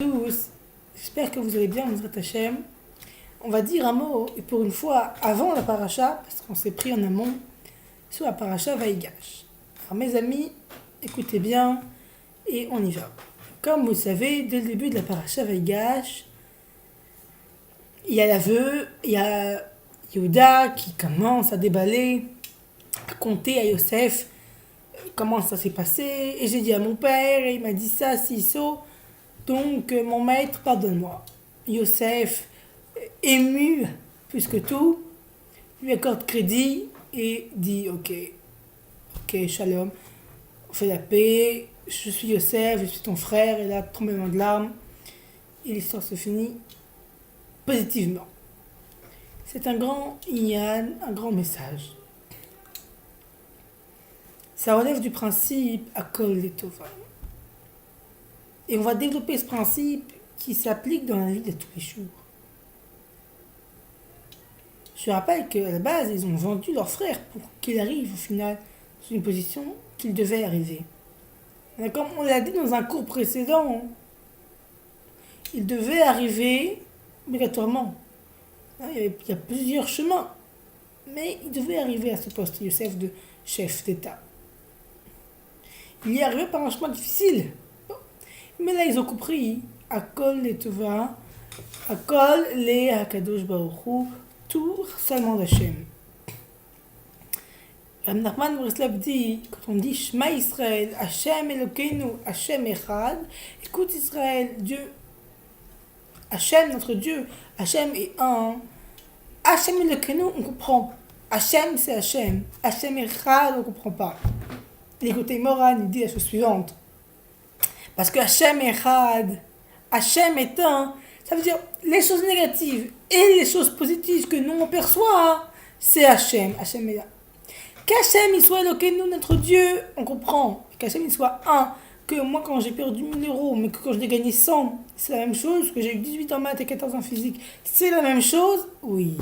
Tous, j'espère que vous allez bien, Mizrat Hashem. On va dire un mot, et pour une fois, avant la paracha, parce qu'on s'est pris en amont, sur la paracha Vaïgash. Alors mes amis, écoutez bien, et on y va. Comme vous le savez, dès le début de la paracha Vaïgash, il y a l'aveu, il y a Yehuda qui commence à déballer, à compter à Yosef comment ça s'est passé, et j'ai dit à mon père, et il m'a dit ça, si, ça. Donc, mon maître, pardonne-moi. Yosef, ému plus que tout, lui accorde crédit et dit ok, shalom, on fait la paix, je suis Yosef, je suis ton frère, et là, tremblement de larmes, et l'histoire se finit positivement. C'est un grand inyan, un grand message. Ça relève du principe Akol Letova. Et on va développer ce principe qui s'applique dans la vie de tous les jours. Je rappelle qu'à la base, ils ont vendu leur frère pour qu'il arrive au final dans une position qu'il devait arriver. Et comme on l'a dit dans un cours précédent, il devait arriver obligatoirement. Il y a plusieurs chemins, mais il devait arriver à ce poste, Yosef, de chef d'État. Il y est arrivé par un chemin difficile. Mais là, ils ont compris, Akol les Tova, Akol les Hakadosh Baruch Hu, tout seulement d'Hachem. Rabbi Nachman Breslav dit, quand on dit Shema Israël, Hachem Elokeinu, Hachem Echad, écoute Israël, Dieu, Hachem notre Dieu, Hachem est un. Hachem Elokeinu, on comprend. Hachem c'est Hachem. Hachem Echad, on ne comprend pas. L'écoutez, Moran, il dit la chose suivante. Parce que Hachem Echad, Hachem est un, ça veut dire les choses négatives et les choses positives que nous on perçoit, c'est Hachem. Hachem est là. Qu'Hachem il soit Elokeinu, notre Dieu, on comprend. Qu'Hachem il soit un. Que moi quand j'ai perdu 1000 euros, mais que quand je l'ai gagné 100, c'est la même chose. Que j'ai eu 18 en maths et 14 en physique, c'est la même chose. Oui.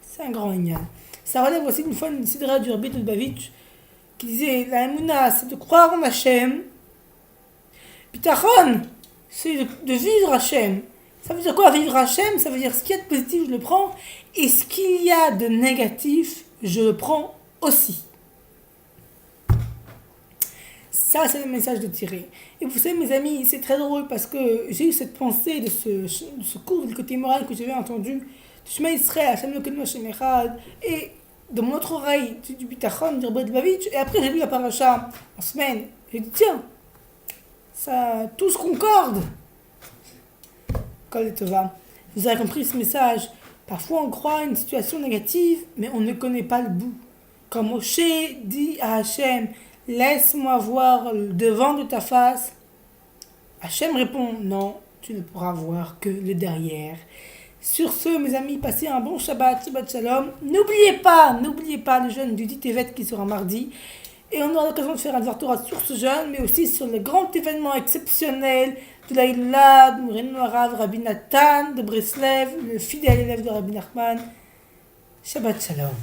C'est un grand ignan. Ça relève aussi une fois une sidra du Rabbi Lubavitch qui disait la Emouna, c'est de croire en Hachem. Bitachon, c'est de vivre Hachem. Ça veut dire quoi vivre Hachem? Ça veut dire ce qu'il y a de positif, je le prends. Et ce qu'il y a de négatif, je le prends aussi. Ça, c'est le message de tirer. Et vous savez, mes amis, c'est très drôle parce que j'ai eu cette pensée de ce cours du côté moral que j'avais entendu. Shema Israël, Hachem Elokeinu, Hachem Echad. Et de mon autre oreille, du Bitachon, du Rabbi Lubavitch. Et après, j'ai lu la paracha en semaine. J'ai dit, tiens, ça, tout se concorde. Kol Tova. Vous avez compris ce message. Parfois, on croit à une situation négative, mais on ne connaît pas le bout. Quand Moshe dit à Hachem, laisse-moi voir le devant de ta face. Hachem répond, non, tu ne pourras voir que le derrière. Sur ce, mes amis, passez un bon Shabbat, Shabbat Shalom. N'oubliez pas le jeûne du 10 Tevet qui sera mardi. Et on aura l'occasion de faire un Dvar sur ce jeûne, mais aussi sur le grand événement exceptionnel de la Hila, de Moreno Arav, Rabbi Nathan de Breslev, le fidèle élève de Rabbi Nachman. Shabbat Shalom.